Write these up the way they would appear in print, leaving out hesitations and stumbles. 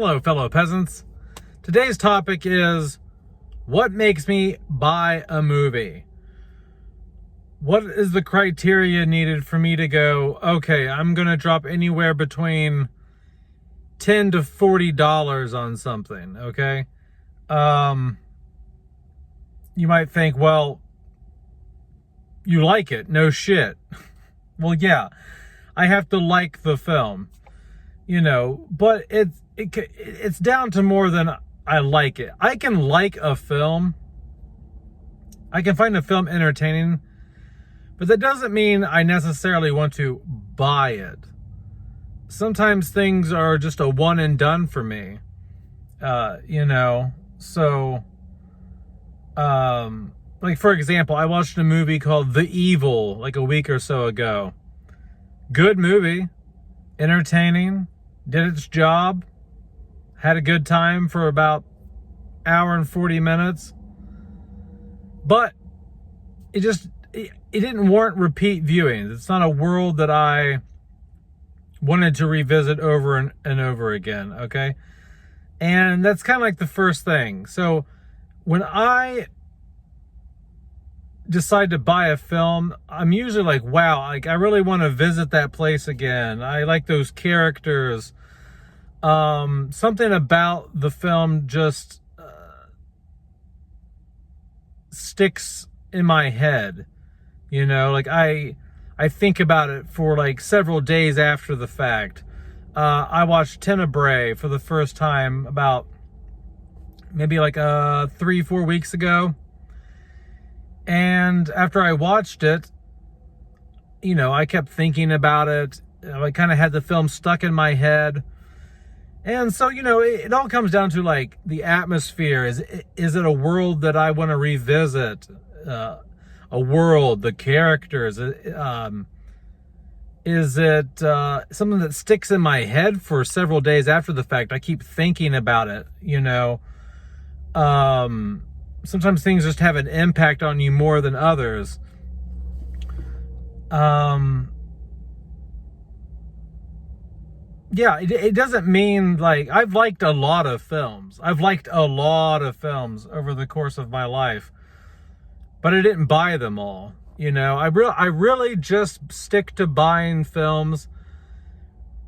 Hello, fellow peasants. Today's topic is what makes me buy a movie? What is the criteria needed for me to go, okay, I'm going to drop anywhere between $10 to $40 on something, okay? You might think, well, you like it. No shit. Well, yeah, I have to like the film, but it's down to more than I like it. I can like a film. I can find a film entertaining, but that doesn't mean I necessarily want to buy it. Sometimes things are just a one and done for me. So, like for example, I watched a movie called The Evil like a week or so ago. Good movie, entertaining, did its job, had a good time for about hour and 40 minutes. But it didn't warrant repeat viewings. It's not a world that I wanted to revisit over and over again, okay? And that's kind of like the first thing. So when I decide to buy a film, I'm usually like, wow, I really want to visit that place again. I like those characters. Something about the film just sticks in my head. Like I think about it for like several days after the fact. I watched Tenebrae for the first time about maybe like 3-4 weeks ago. And after I watched it, I kept thinking about it. I kind of had the film stuck in my head. And so, it all comes down to like the atmosphere. Is it a world that I want to revisit? A world, the characters. Is it something that sticks in my head for several days after the fact? I keep thinking about it, Sometimes things just have an impact on you more than others. Yeah, it doesn't mean like I've liked a lot of films. I've liked a lot of films over the course of my life, but I didn't buy them all. I really just stick to buying films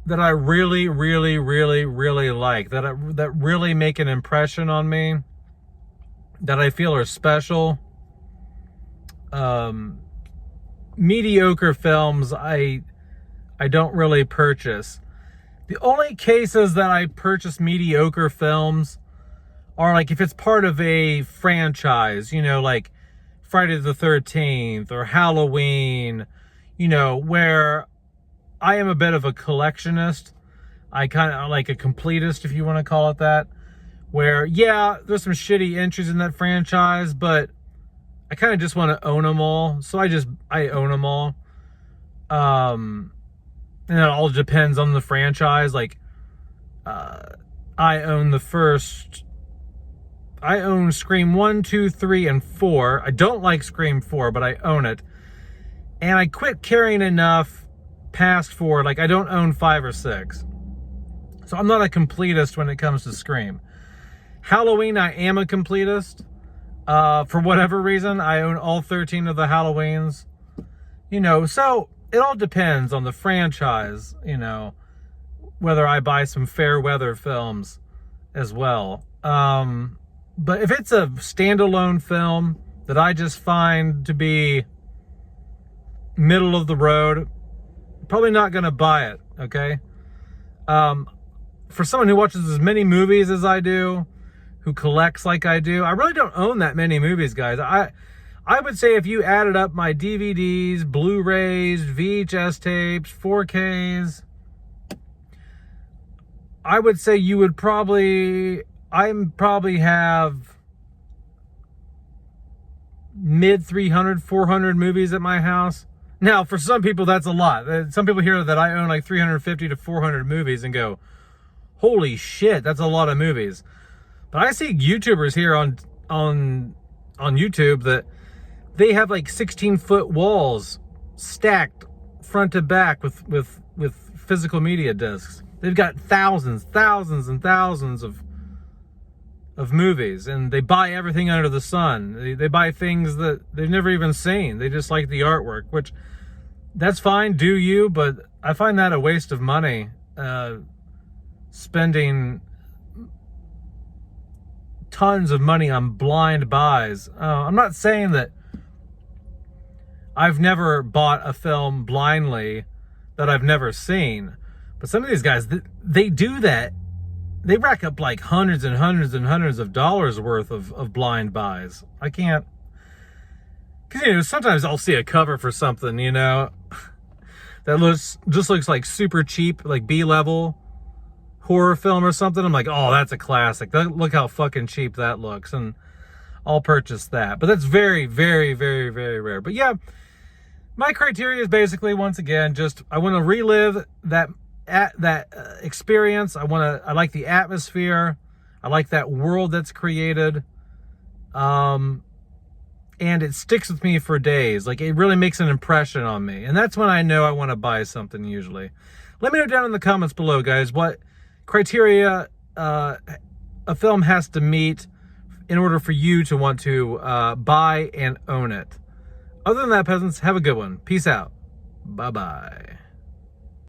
that I really, really, really, really like, that really make an impression on me, that I feel are special. Mediocre films I don't really purchase. The only cases that I purchase mediocre films are like if it's part of a franchise, like Friday the 13th or Halloween, where I am a bit of a collectionist. I kind of like a completist, if you want to call it that, where, yeah, there's some shitty entries in that franchise, but I kind of just want to own them all. So I own them all. And it all depends on the franchise. Like, I own Scream 1, 2, 3, and 4. I don't like Scream 4, but I own it. And I quit caring enough past 4. Like, I don't own 5 or 6. So I'm not a completist when it comes to Scream. Halloween, I am a completist. For whatever reason, I own all 13 of the Halloweens. So it all depends on the franchise, whether I buy some fair weather films as well. But if it's a standalone film that I just find to be middle of the road, probably not going to buy it, okay? For someone who watches as many movies as I do, who collects like I do, I really don't own that many movies, guys. I would say if you added up my DVDs, Blu-rays, VHS tapes, 4Ks, I would say I probably have mid 300, 400 movies at my house. Now, for some people, that's a lot. Some people hear that I own like 350 to 400 movies and go, holy shit, that's a lot of movies. But I see YouTubers here on YouTube that they have like 16-foot walls stacked front to back with physical media discs. They've got thousands and thousands of movies, and they buy everything under the sun. They buy things that they've never even seen. They just like the artwork, which, that's fine, do you, but I find that a waste of money, spending tons of money on blind buys. I'm not saying that I've never bought a film blindly that I've never seen, but some of these guys, they do that. They rack up like hundreds and hundreds and hundreds of dollars worth of blind buys. I can't, because, sometimes I'll see a cover for something, that just looks like super cheap, like B-level horror film or something. I'm like, oh, that's a classic. Look how fucking cheap that looks, and I'll purchase that. But that's very, very, very, very rare. But yeah, my criteria is basically, once again, just I want to relive that experience. I like the atmosphere. I like that world that's created. And it sticks with me for days. Like, it really makes an impression on me. And that's when I know I want to buy something usually. Let me know down in the comments below, guys, what criteria a film has to meet in order for you to want to buy and own it. Other than that, peasants, have a good one. Peace out. Bye-bye.